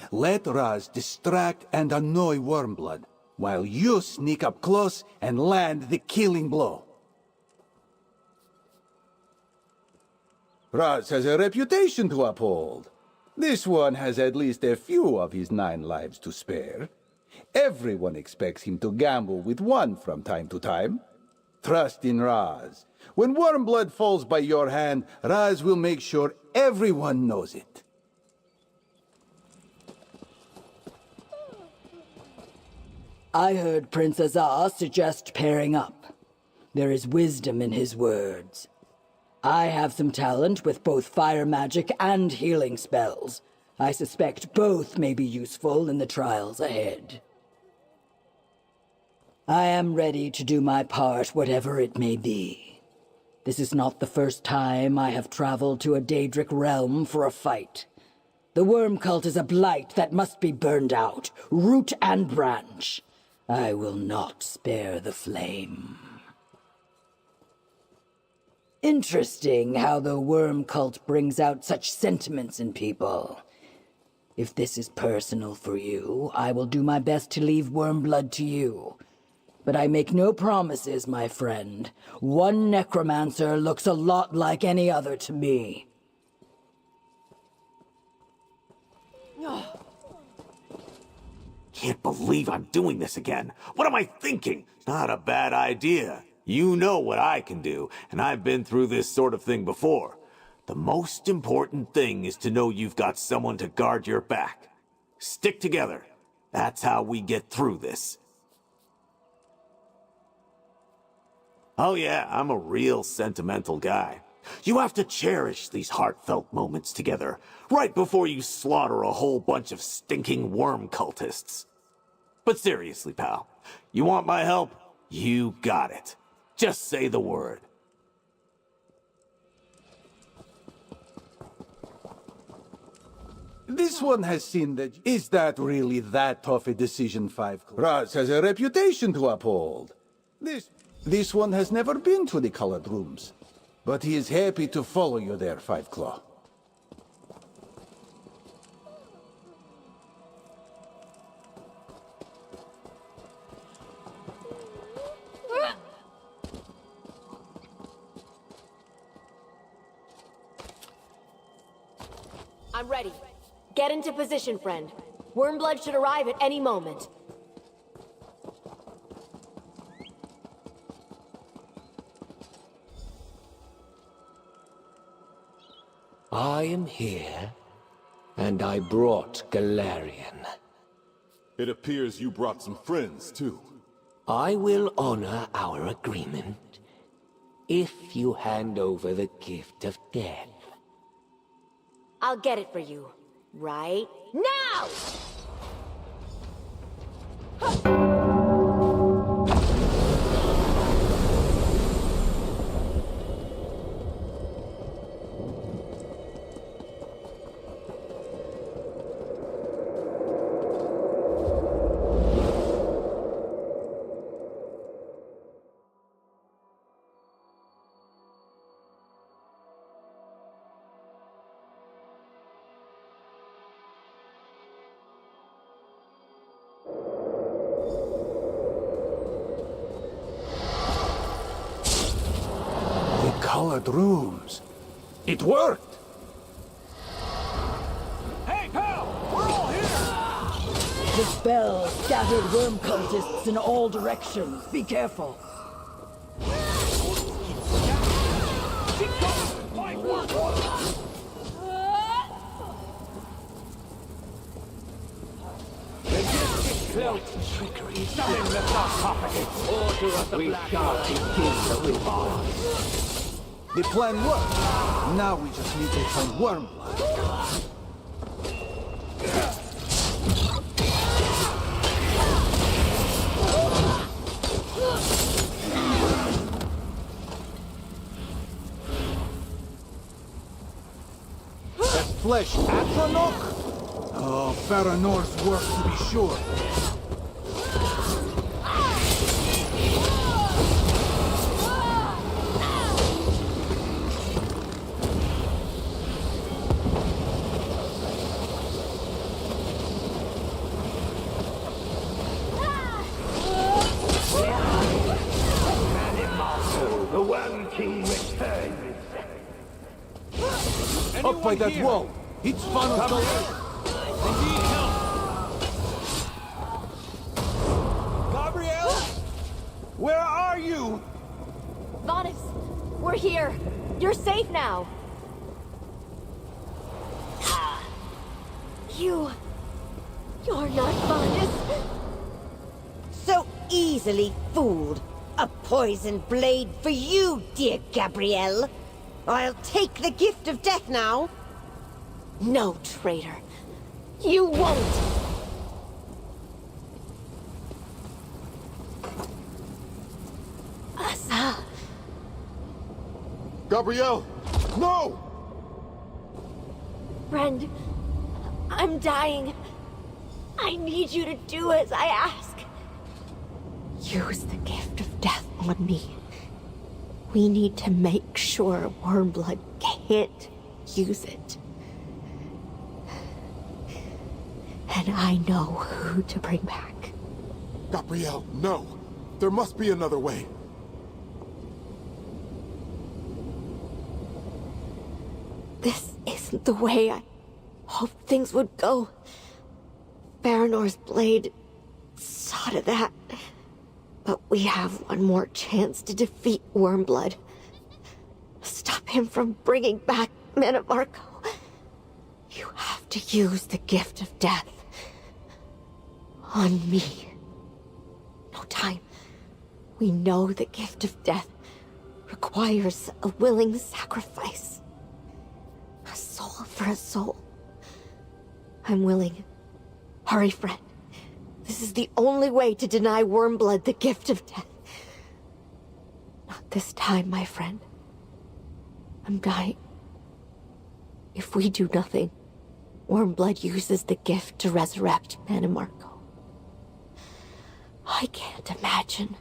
Let Raz distract and annoy Wormblood, while you sneak up close and land the killing blow. Raz has a reputation to uphold. This one has at least a few of his 9 lives to spare. Everyone expects him to gamble with one from time to time. Trust in Raz. When Wormblood falls by your hand, Raz will make sure everyone knows it. I heard Prince Azar suggest pairing up. There is wisdom in his words. I have some talent with both fire magic and healing spells. I suspect both may be useful in the trials ahead. I am ready to do my part, whatever it may be. This is not the first time I have traveled to a Daedric realm for a fight. The Worm Cult is a blight that must be burned out, root and branch. I will not spare the flame. Interesting how the Worm Cult brings out such sentiments in people. If this is personal for you, I will do my best to leave Wormblood to you. But I make no promises, my friend. One necromancer looks a lot like any other to me. Can't believe I'm doing this again. What am I thinking? Not a bad idea. You know what I can do, and I've been through this sort of thing before. The most important thing is to know you've got someone to guard your back. Stick together. That's how we get through this. Oh yeah, I'm a real sentimental guy. You have to cherish these heartfelt moments together, right before you slaughter a whole bunch of stinking worm cultists. But seriously, pal, you want my help? You got it. Just say the word. This one has seen that. Is that really that tough a decision, Five Claw? Raz has a reputation to uphold. This one has never been to the colored rooms, but he is happy to follow you there, Five Claw. I'm ready. Get into position, friend. Wormblood should arrive at any moment. I am here, and I brought Galarian. It appears you brought some friends, too. I will honor our agreement if you hand over the gift of death. I'll get it for you. Right now! Colored rooms. It worked! Hey, pal! We're all here! The spell scattered worm cultists in all directions. Be careful. Cloaked trickery, something that's not property. Order of the Black Heart begins the reward. The plan worked. Now we just need to find Wormblood. That flesh Atronach? Oh, Faranor's work to be sure. The Worm King returns. Up by that wall. It's fun. Gabrielle? Where are you? Vanus, we're here. You're safe now. You're not Vanus. So easily fooled. A poisoned blade for you, dear Gabrielle. I'll take the gift of death now. No, traitor. You won't! Asa. Gabrielle! No! Friend, I'm dying. I need you to do as I ask. Use the gift of death on me. We need to make sure Wormblood can't use it. And I know who to bring back. Gabrielle, no! There must be another way. This isn't the way I hoped things would go. Baranor's blade saw to that. But we have one more chance to defeat Wormblood. Stop him from bringing back Manamarco. You have to use the gift of death. On me. No time. We know the gift of death requires a willing sacrifice. A soul for a soul. I'm willing. Hurry, friend. This is the only way to deny Wormblood the gift of death. Not this time, my friend. I'm dying. If we do nothing, Wormblood uses the gift to resurrect Manimarco. I can't imagine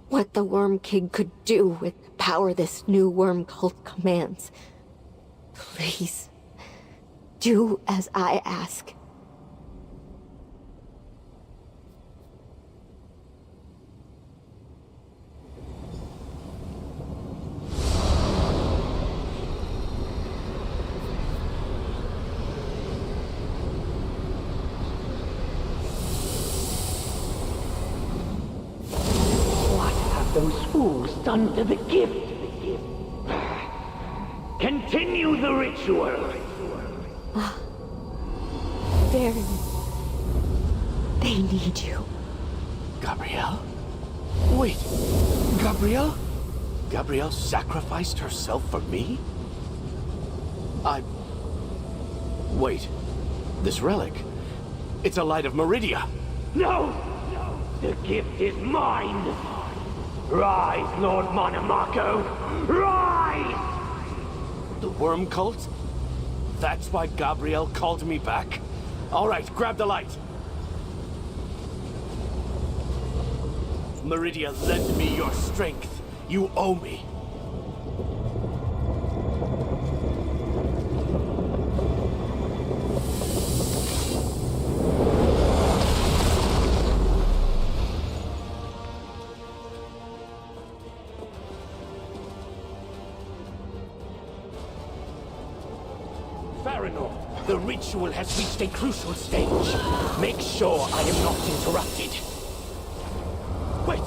what the Worm King could do with the power this new worm cult commands. Please, do as I ask. Those fools done to the gift. Continue the ritual. Baron, they need you. Gabrielle? Wait, Gabrielle? Gabrielle sacrificed herself for me? Wait, this relic. It's a light of Meridia. No! The gift is mine! Rise, Lord Monomarco! Rise! The worm cult? That's why Gabrielle called me back? All right, grab the light. Meridia, lend me your strength. You owe me. The ritual has reached a crucial stage. Make sure I am not interrupted. Wait!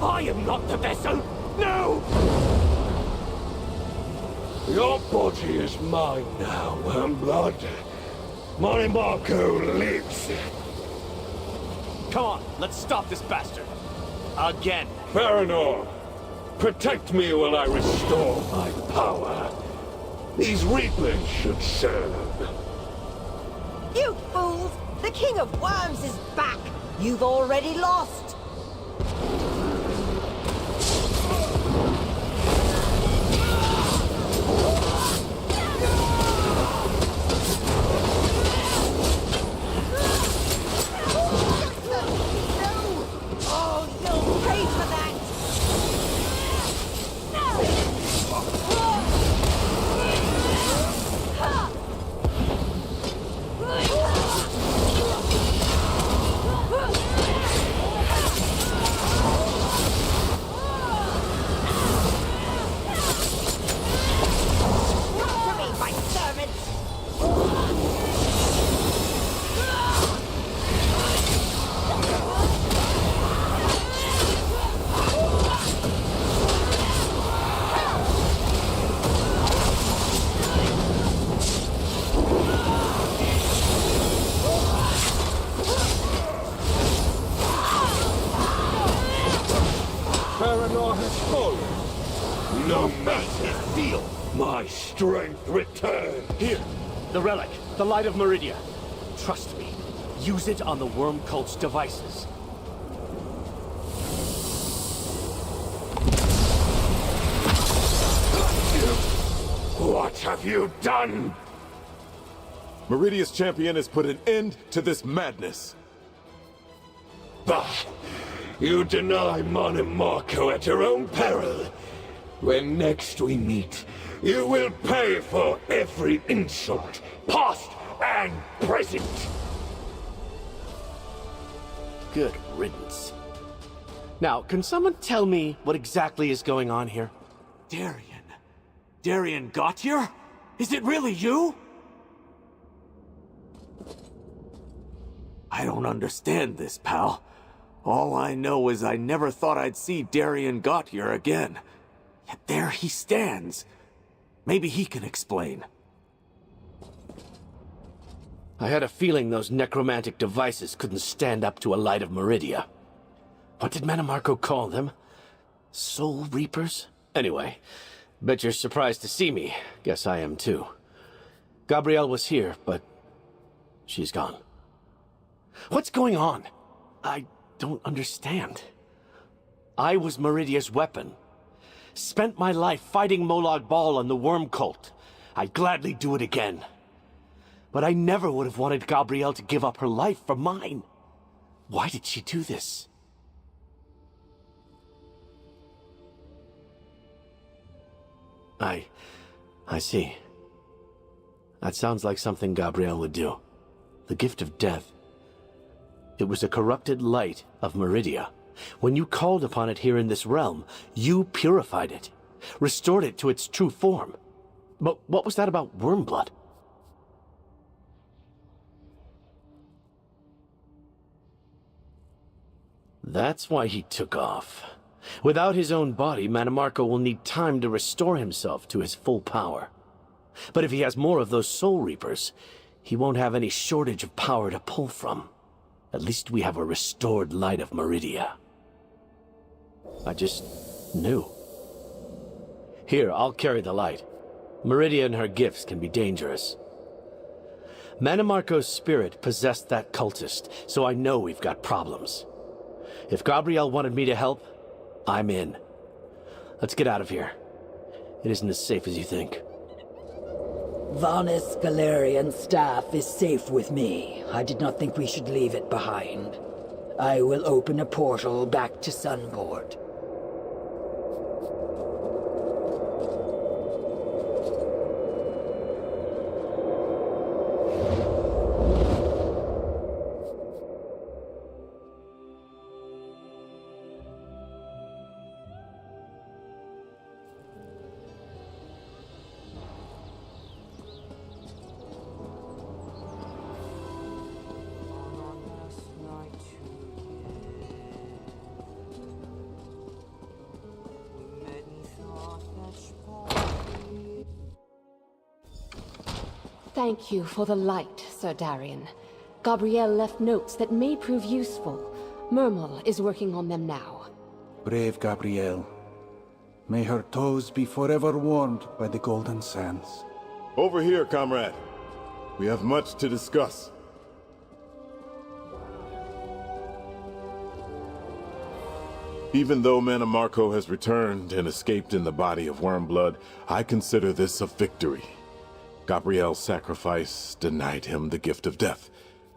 I am not the vessel! No! Your body is mine now, Wormblood. Monomarco lives. Come on, let's stop this bastard. Again. Farinor, protect me while I restore my power. These Reapers should serve. You fools! The King of Worms is back! You've already lost! Oh, you'll pay for that! Farinor has fallen. No matter. Feel my strength return. Here, the relic, the light of Meridia. Trust me, use it on the worm cult's devices. What have you done? Meridia's champion has put an end to this madness. Bah! You deny Monomarco at your own peril. When next we meet, you will pay for every insult, past and present. Good riddance. Now, can someone tell me what exactly is going on here? Darien. Darien Gautier? Is it really you? I don't understand this, pal. All I know is I never thought I'd see Darien Gautier again. Yet there he stands. Maybe he can explain. I had a feeling those necromantic devices couldn't stand up to a light of Meridia. What did Manimarco call them? Soul Reapers? Anyway, bet you're surprised to see me. Guess I am too. Gabrielle was here, but she's gone. What's going on? I don't understand. I was Meridia's weapon. Spent my life fighting Molag Bal and the Worm Cult. I'd gladly do it again. But I never would have wanted Gabrielle to give up her life for mine. Why did she do this? I see. That sounds like something Gabrielle would do. The gift of death. It was a corrupted light of Meridia. When you called upon it here in this realm, you purified it, restored it to its true form. But what was that about Wormblood? That's why he took off. Without his own body, Mannimarco will need time to restore himself to his full power. But if he has more of those Soul Reapers, he won't have any shortage of power to pull from. At least we have a restored light of Meridia. I just knew. Here, I'll carry the light. Meridia and her gifts can be dangerous. Mannimarco's spirit possessed that cultist, so I know we've got problems. If Gabrielle wanted me to help, I'm in. Let's get out of here. It isn't as safe as you think. Vanis Galerian's staff is safe with me. I did not think we should leave it behind. I will open a portal back to Sunport. Thank you for the light, Sir Darian. Gabrielle left notes that may prove useful. Murmel is working on them now. Brave Gabrielle. May her toes be forever warmed by the golden sands. Over here, comrade. We have much to discuss. Even though Mannimarco has returned and escaped in the body of Wormblood, I consider this a victory. Gabrielle's sacrifice denied him the gift of death,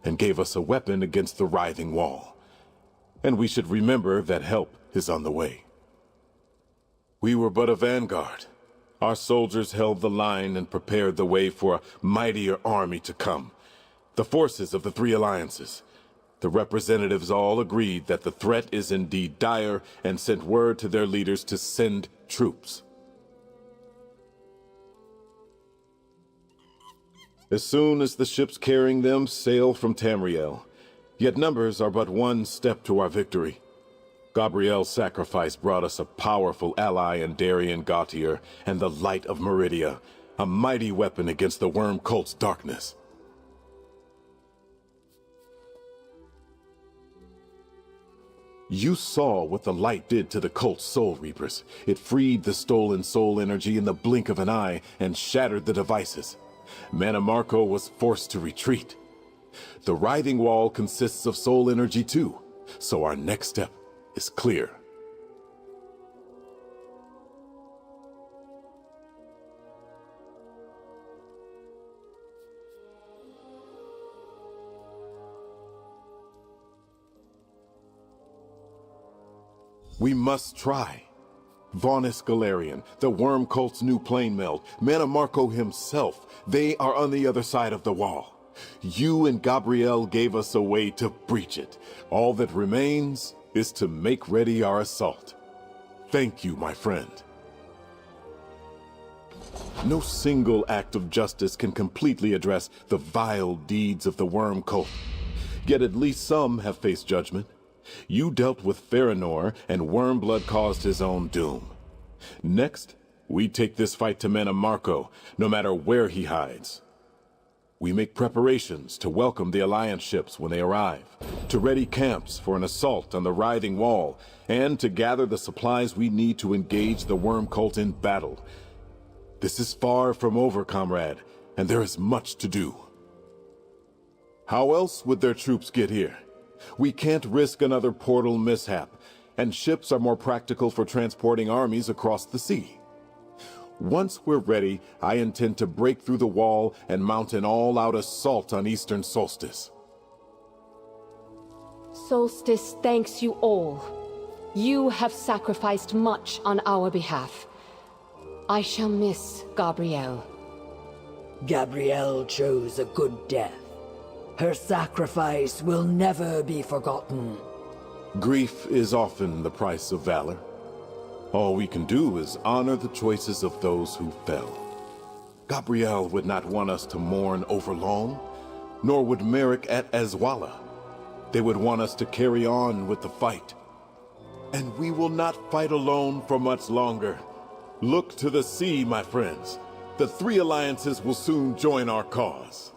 and gave us a weapon against the writhing wall. And we should remember that help is on the way. We were but a vanguard. Our soldiers held the line and prepared the way for a mightier army to come. The forces of the three alliances. The representatives all agreed that the threat is indeed dire and sent word to their leaders to send troops. As soon as the ships carrying them sail from Tamriel, yet numbers are but one step to our victory. Gabrielle's sacrifice brought us a powerful ally in Darien Gautier and the light of Meridia, a mighty weapon against the Worm Cult's darkness. You saw what the light did to the cult's Soul Reapers. It freed the stolen soul energy in the blink of an eye and shattered the devices. Mannimarco was forced to retreat. The writhing wall consists of soul energy too, so our next step is clear. We must try. Vanis Galerian, the Worm Cult's new plane meld, Mannimarco himself, they are on the other side of the wall. You and Gabrielle gave us a way to breach it. All that remains is to make ready our assault. Thank you, my friend. No single act of justice can completely address the vile deeds of the Worm Cult. Yet at least some have faced judgment. You dealt with Feranor, and Wormblood caused his own doom. Next, we take this fight to Mannimarco, no matter where he hides. We make preparations to welcome the Alliance ships when they arrive, to ready camps for an assault on the writhing wall, and to gather the supplies we need to engage the worm cult in battle. This is far from over, comrade, and there is much to do. How else would their troops get here? We can't risk another portal mishap, and ships are more practical for transporting armies across the sea. Once we're ready, I intend to break through the wall and mount an all-out assault on Eastern Solstice. Solstice thanks you all. You have sacrificed much on our behalf. I shall miss Gabrielle. Gabrielle chose a good death. Her sacrifice will never be forgotten. Grief is often the price of valor. All we can do is honor the choices of those who fell. Gabrielle would not want us to mourn over long, nor would Merrick at Azwala. They would want us to carry on with the fight. And we will not fight alone for much longer. Look to the sea, my friends. The three alliances will soon join our cause.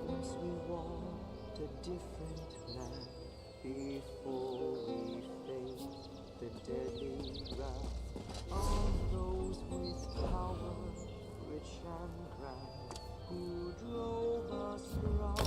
Once we walked a different path before we faced the deadly wrath of those with power, rich and grand, who drove us around.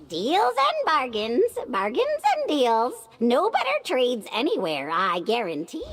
Deals and bargains, bargains and deals. No better trades anywhere, I guarantee.